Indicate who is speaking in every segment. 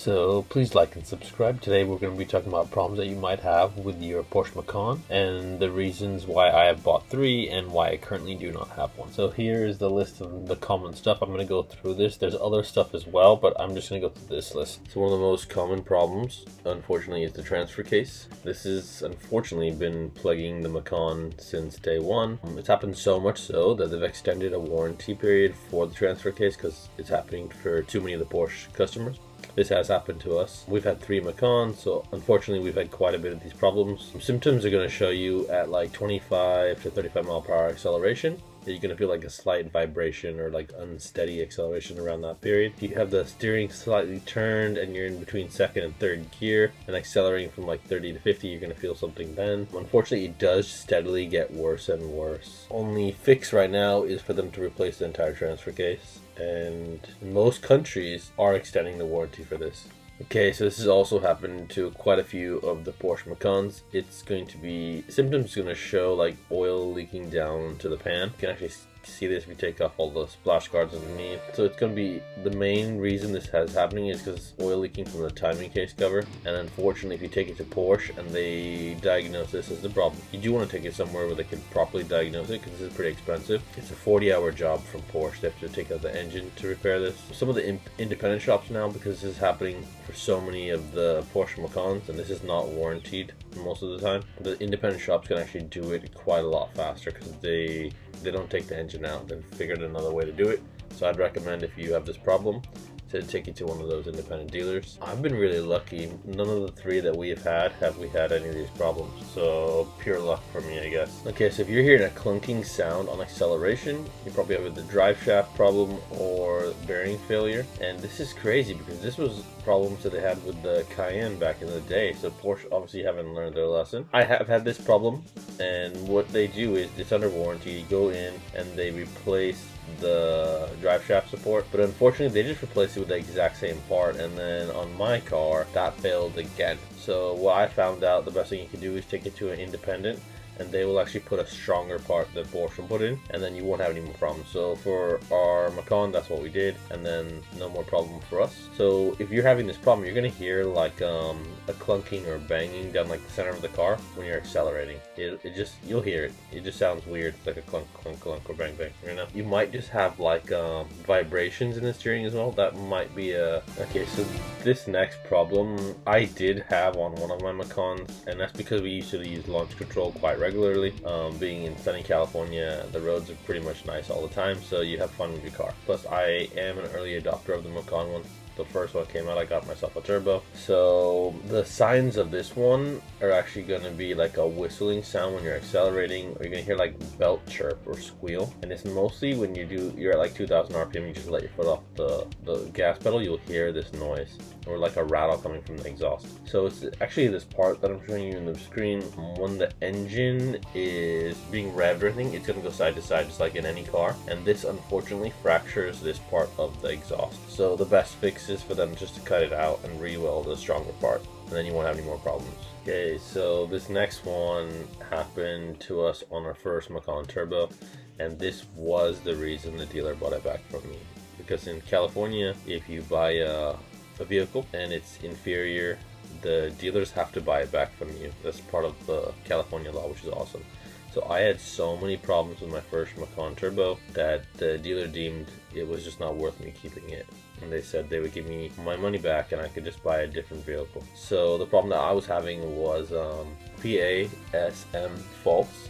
Speaker 1: So please like and subscribe. Today we're going to be talking about problems that you might have with your Porsche Macan and the reasons why I have bought 3 and why I currently do not have one. So here is the list of the common stuff. I'm going to go through this. There's other stuff as well, but I'm just going to go through this list. So one of the most common problems, unfortunately, is the transfer case. This has unfortunately been plaguing the Macan since day one. It's happened so much so that they've extended a warranty period for the transfer case because it's happening for too many of the Porsche customers. This has happened to us. We've had 3 Macans, so unfortunately we've had quite a bit of these problems. Some symptoms are going to show you at like 25 to 35 mile per hour acceleration. You're going to feel like a slight vibration or like unsteady acceleration around that period. If you have the steering slightly turned and you're in between second and third gear and accelerating from like 30 to 50, you're going to feel something then. Unfortunately, it does steadily get worse and worse. Only fix right now is for them to replace the entire transfer case, and most countries are extending the warranty for this. Okay, so this has also happened to quite a few of the Porsche Macans. It's going to be, symptoms going to show like oil leaking down to the pan. You can actually see this if you take off all the splash guards underneath. So it's going to be, the main reason this has happening is because oil leaking from the timing case cover. And unfortunately, if you take it to Porsche and they diagnose this as the problem, you do want to take it somewhere where they can properly diagnose it, because this is pretty expensive. It's a 40-hour job from Porsche. They have to take out the engine to repair this. Some of the independent shops now, because this is happening for so many of the Porsche Macans and this is not warranted most of the time, the independent shops can actually do it quite a lot faster because they don't take the engine out. They've figured another way to do it. So I'd recommend, if you have this problem, to take it to one of those independent dealers. I've been really lucky. None of the 3 that we have we had any of these problems. So pure luck for me, I guess. Okay, so if you're hearing a clunking sound on acceleration, you probably have the drive shaft problem or bearing failure. And this is crazy because this was problems that they had with the Cayenne back in the day. So Porsche obviously haven't learned their lesson. I have had this problem, and what they do is, it's under warranty. You go in and they replace the drive shaft support, but unfortunately they just replaced it with the exact same part, and then on my car that failed again. So what I found out, the best thing you can do is take it to an independent, and they will actually put a stronger part that Porsche will put in, and then you won't have any more problems. So for our Macan, that's what we did, and then no more problem for us. So if you're having this problem, you're gonna hear like a clunking or banging down like the center of the car when you're accelerating. You'll hear it. It just sounds weird. It's like a clunk, clunk, clunk, or bang, bang. You know? You might just have like vibrations in the steering as well. That might be a... Okay, so this next problem I did have on one of my Macans, and that's because we used to use launch control quite regularly. Being in sunny California, the roads are pretty much nice all the time, so you have fun with your car. Plus, I am an early adopter of the Macan one. The first one came out, I got myself a turbo. So the signs of this one are actually going to be like a whistling sound when you're accelerating, or you're going to hear like belt chirp or squeal. And it's mostly when you're at like 2000 RPM, you just let your foot off the gas pedal, you'll hear this noise, or like a rattle coming from the exhaust. So it's actually this part that I'm showing you in the screen. When the engine is being revved or anything, it's going to go side to side just like in any car, and this unfortunately fractures this part of the exhaust. So the best fix is for them just to cut it out and re-weld the stronger part, and then you won't have any more problems. Okay, so this next one happened to us on our first Macan Turbo, and this was the reason the dealer bought it back from me. Because in California, if you buy a vehicle and it's inferior, the dealers have to buy it back from you. That's part of the California law, which is awesome. So I had so many problems with my first Macan Turbo that the dealer deemed it was just not worth me keeping it. And they said they would give me my money back and I could just buy a different vehicle. So the problem that I was having was PASM faults.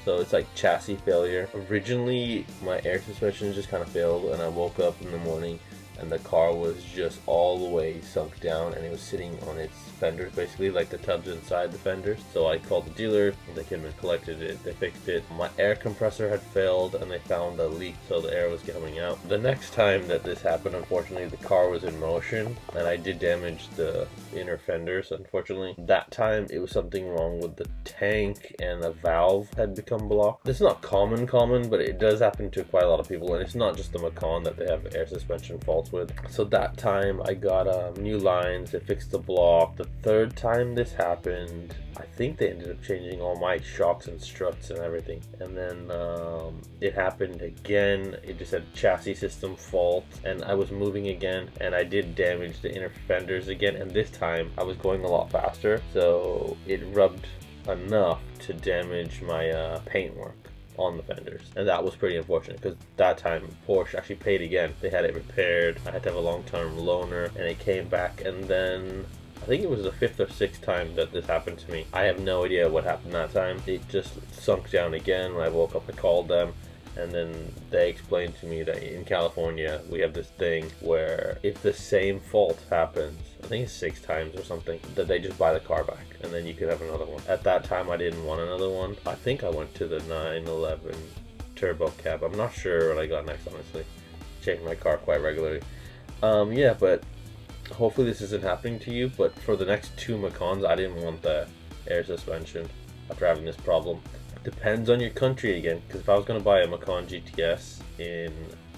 Speaker 1: So it's like chassis failure. Originally, my air suspension just kind of failed, and I woke up in the morning and the car was just all the way sunk down, and it was sitting on its fenders, basically like the tubs inside the fenders. So I called the dealer, they came and collected it, they fixed it. My air compressor had failed and they found a leak, so the air was coming out. The next time that this happened, unfortunately, the car was in motion and I did damage the inner fenders, unfortunately. That time it was something wrong with the tank and the valve had become blocked. This is not common, but it does happen to quite a lot of people, and it's not just the Macan that they have air suspension faults problems with. So that time I got new lines, they fixed the block. The third time this happened, I think they ended up changing all my shocks and struts and everything. And then it happened again. It just had a chassis system fault, and I was moving again, and I did damage the inner fenders again. And this time I was going a lot faster, so it rubbed enough to damage my paintwork on the fenders, and that was pretty unfortunate because that time Porsche actually paid again. They had it repaired. I had to have a long-term loaner, and it came back. And then I think it was the 5th or 6th time that this happened to me. I have no idea what happened that time. It just sunk down again. When I woke up, I called them, and then they explained to me that in California we have this thing where if the same fault happens, I think it's 6 times or something, that they just buy the car back and then you could have another one. At that time I didn't want another one. I think I went to the 911 turbo cab. I'm not sure what I got next, honestly. Change my car quite regularly. Yeah, but hopefully this isn't happening to you. But for the next 2 Macans, I didn't want the air suspension after having this problem. Depends on your country again, because if I was going to buy a Macan GTS in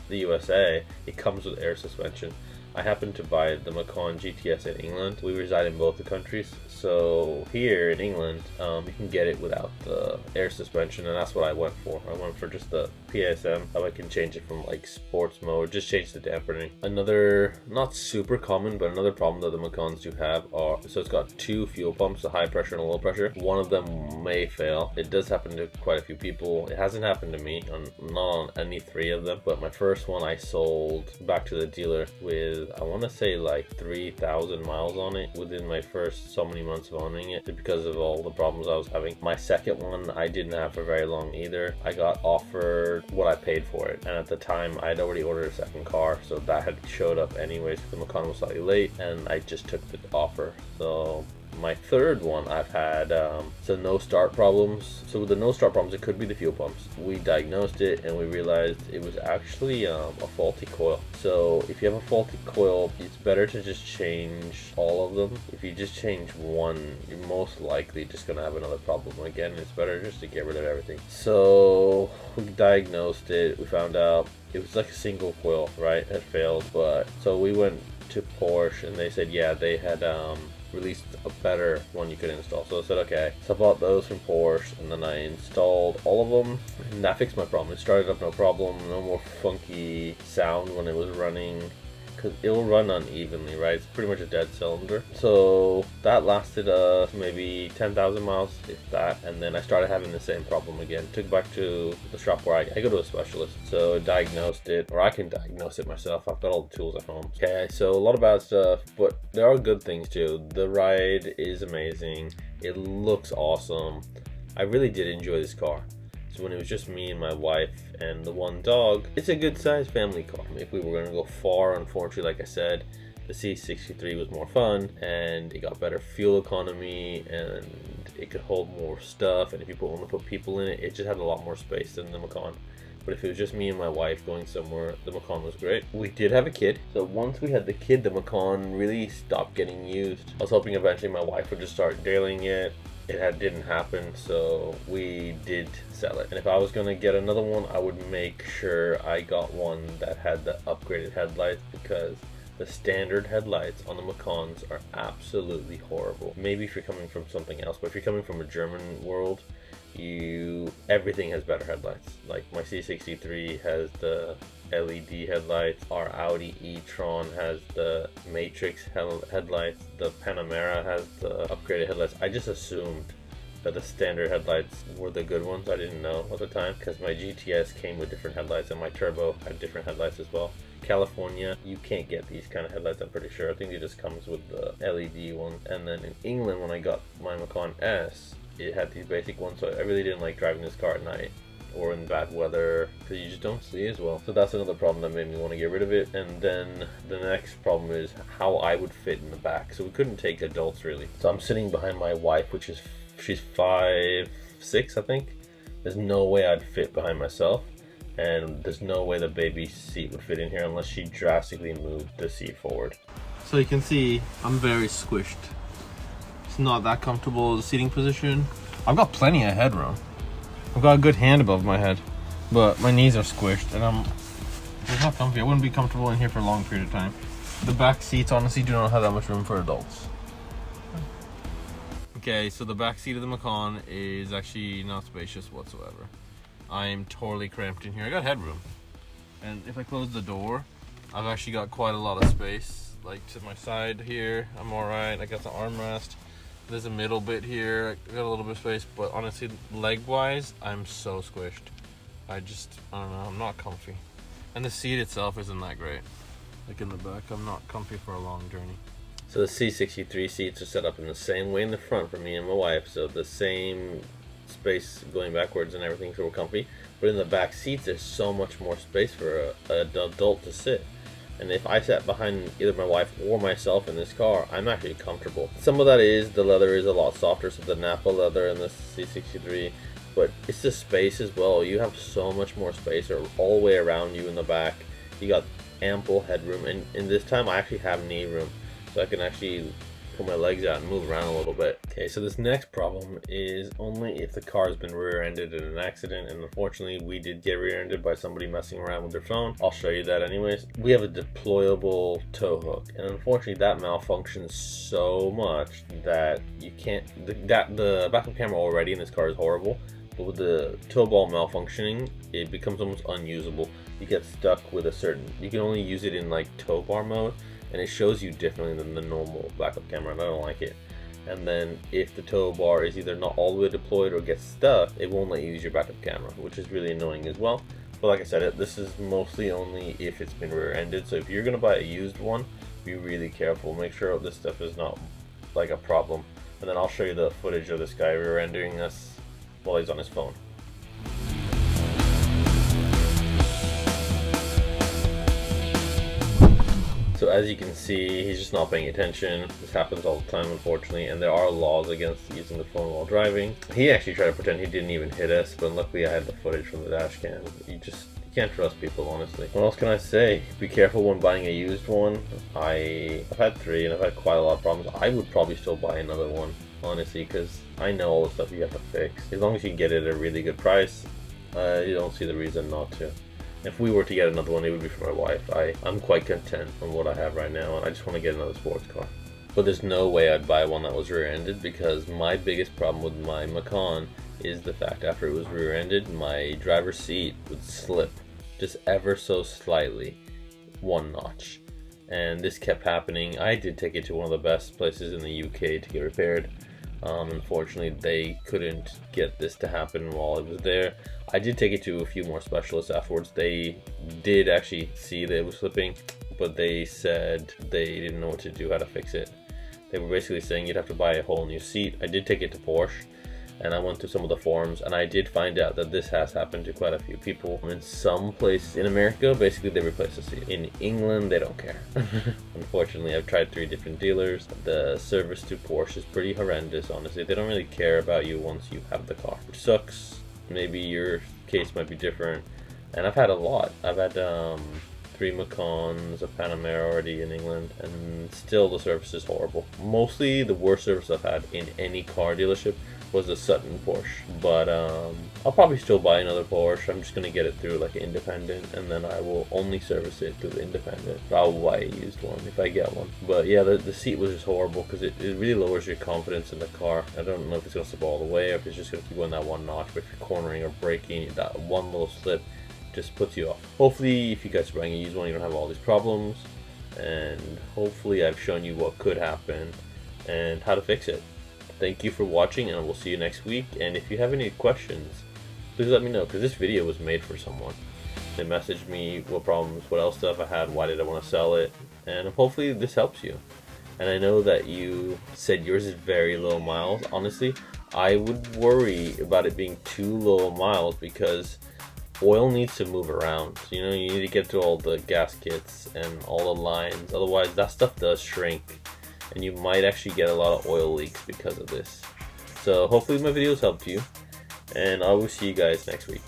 Speaker 1: the USA, it comes with air suspension. I happened to buy the Macan GTS in England. We reside in both the countries, so here in England, you can get it without the air suspension, and that's what I went for. I went for just the PSM, how I can change it from like sports mode, just change the dampening. Another, not super common, but another problem that the Macans do have are, so it's got 2 fuel pumps, a high pressure and a low pressure. One of them may fail. It does happen to quite a few people. It hasn't happened to me, not on any 3 of them, but my first one I sold back to the dealer with, I want to say like 3,000 miles on it within my first so many months of owning it, because of all the problems I was having. My second one I didn't have for very long either. I got offered what I paid for it, and at the time I'd already ordered a second car, so that had showed up anyways. The Macan was slightly late, and I just took the offer. So my third one I've had so no start problems. So with the no start problems, it could be the fuel pumps. We diagnosed it and we realized it was actually a faulty coil. So if you have a faulty coil, it's better to just change all of them. If you just change one, you're most likely just gonna have another problem again. It's better just to get rid of everything. So we diagnosed it. We found out it was like a single coil, right? It failed. But so we went to Porsche and they said, yeah, they had released a better one you could install. So I said, okay. So I bought those from Porsche, and then I installed all of them, and that fixed my problem. It started up no problem, no more funky sound when it was running, because it will run unevenly, right? It's pretty much a dead cylinder. So that lasted maybe 10,000 miles, if that, and then I started having the same problem again. Took it back to the shop where I go to a specialist, so diagnosed it, or I can diagnose it myself. I've got all the tools at home. Okay, so a lot of bad stuff, but there are good things too. The ride is amazing. It looks awesome. I really did enjoy this car. So when it was just me and my wife and the one dog, it's a good sized family car. If we were going to go far, unfortunately, like I said, the C63 was more fun, and it got better fuel economy, and it could hold more stuff, and if you want to put people in it, it just had a lot more space than the Macan. But if it was just me and my wife going somewhere, the Macan was great. We did have a kid, so once we had the kid, the Macan really stopped getting used. I was hoping eventually my wife would just start dailying it. It didn't happen, so we did sell it. And if I was going to get another one, I would make sure I got one that had the upgraded headlights, because the standard headlights on the Macans are absolutely horrible. Maybe if you're coming from something else, but if you're coming from a German world, everything has better headlights. Like my C63 has the LED headlights, our Audi e-tron has the Matrix headlights, the Panamera has the upgraded headlights. I just assumed that the standard headlights were the good ones. I didn't know at the time, because my GTS came with different headlights and my Turbo had different headlights as well. California, you can't get these kind of headlights, I'm pretty sure. I think it just comes with the LED one. And then in England, when I got my Macan S, it had these basic ones, so I really didn't like driving this car at night or in bad weather, because you just don't see as well. So that's another problem that made me want to get rid of it. And then the next problem is how I would fit in the back. So we couldn't take adults really. So I'm sitting behind my wife, she's 5'6", I think. There's no way I'd fit behind myself, and there's no way the baby seat would fit in here unless she drastically moved the seat forward. So you can see I'm very squished. It's not that comfortable, the seating position. I've got plenty of headroom. I've got a good hand above my head, but my knees are squished, and I'm It's not comfy. I wouldn't be comfortable in here for a long period of time. The back seats honestly do not have that much room for adults. Okay, so the back seat of the Macan is actually not spacious whatsoever. I am totally cramped in here. I got headroom. And if I close the door, I've actually got quite a lot of space. Like to my side here, I'm alright. I got the armrest. There's a middle bit here. I got a little bit of space, but honestly, leg-wise, I'm so squished. I don't know, I'm not comfy. And the seat itself isn't that great. Like in the back, I'm not comfy for a long journey. So the C63 seats are set up in the same way in the front for me and my wife, so the same space going backwards and everything, so we're comfy. But in the back seats, there's so much more space for an adult to sit. And if I sat behind either my wife or myself in this car, I'm actually comfortable. Some of that is the leather is a lot softer, so the Napa leather in the C63, but it's the space as well. You have so much more space all the way around you in the back. You got ample headroom, and in this time I actually have knee room, so I can actually put my legs out and move around a little bit. Okay, so this next problem is only if the car has been rear-ended in an accident, and unfortunately we did get rear-ended by somebody messing around with their phone. I'll show you that anyways. We have a deployable tow hook, and unfortunately that malfunctions so much that you can't, the backup camera already in this car is horrible, but with the tow ball malfunctioning, it becomes almost unusable. You get stuck with you can only use it in like tow bar mode, and it shows you differently than the normal backup camera, and I don't like it. And then if the tow bar is either not all the way deployed or gets stuck, it won't let you use your backup camera, which is really annoying as well. But like I said, this is mostly only if it's been rear-ended, so if you're gonna buy a used one, be really careful. Make sure this stuff is not like a problem. And then I'll show you the footage of this guy rear-ending us while he's on his phone. So as you can see, he's just not paying attention. This happens all the time, unfortunately, and there are laws against using the phone while driving. He actually tried to pretend he didn't even hit us, but luckily I had the footage from the dash cam. You can't trust people, honestly. What else can I say? Be careful when buying a used one. I've had 3 and I've had quite a lot of problems. I would probably still buy another one, honestly, because I know all the stuff you have to fix. As long as you can get it at a really good price, you don't see the reason not to. If we were to get another one, it would be for my wife. I'm quite content on what I have right now, and I just want to get another sports car. But there's no way I'd buy one that was rear-ended, because my biggest problem with my Macan is the fact after it was rear-ended, my driver's seat would slip just ever so slightly, 1 notch. And this kept happening. I did take it to one of the best places in the UK to get repaired. Unfortunately, they couldn't get this to happen while it was there. I did take it to a few more specialists afterwards. They did actually see that it was slipping, but they said they didn't know what to do, how to fix it. They were basically saying you'd have to buy a whole new seat. I did take it to Porsche, and I went through some of the forums, and I did find out that this has happened to quite a few people. In some places in America, basically they replace the seat. In England, they don't care. Unfortunately, I've tried 3 different dealers. The service to Porsche is pretty horrendous, honestly. They don't really care about you once you have the car, which sucks. Maybe your case might be different. And I've had a lot. I've had 3 Macans, a Panamera already in England, and still the service is horrible. Mostly the worst service I've had in any car dealership was the Sutton Porsche, but I'll probably still buy another Porsche. I'm just gonna get it through like an independent, and then I will only service it through the independent. I'll buy a used one if I get one. But yeah, the seat was just horrible because it really lowers your confidence in the car. I don't know if it's gonna slip all the way or if it's just gonna keep going that 1 notch, but if you're cornering or braking, that one little slip just puts you off. Hopefully, if you guys are buying a used one, you don't have all these problems, and hopefully I've shown you what could happen and how to fix it. Thank you for watching, and we'll see you next week. And if you have any questions, please let me know, because this video was made for someone. They messaged me what problems, what else stuff I had, why did I want to sell it, and hopefully this helps you. And I know that you said yours is very low miles. Honestly, I would worry about it being too low miles because oil needs to move around. You know, you need to get to all the gaskets and all the lines, otherwise that stuff does shrink, and you might actually get a lot of oil leaks because of this. So hopefully my videos helped you, and I will see you guys next week.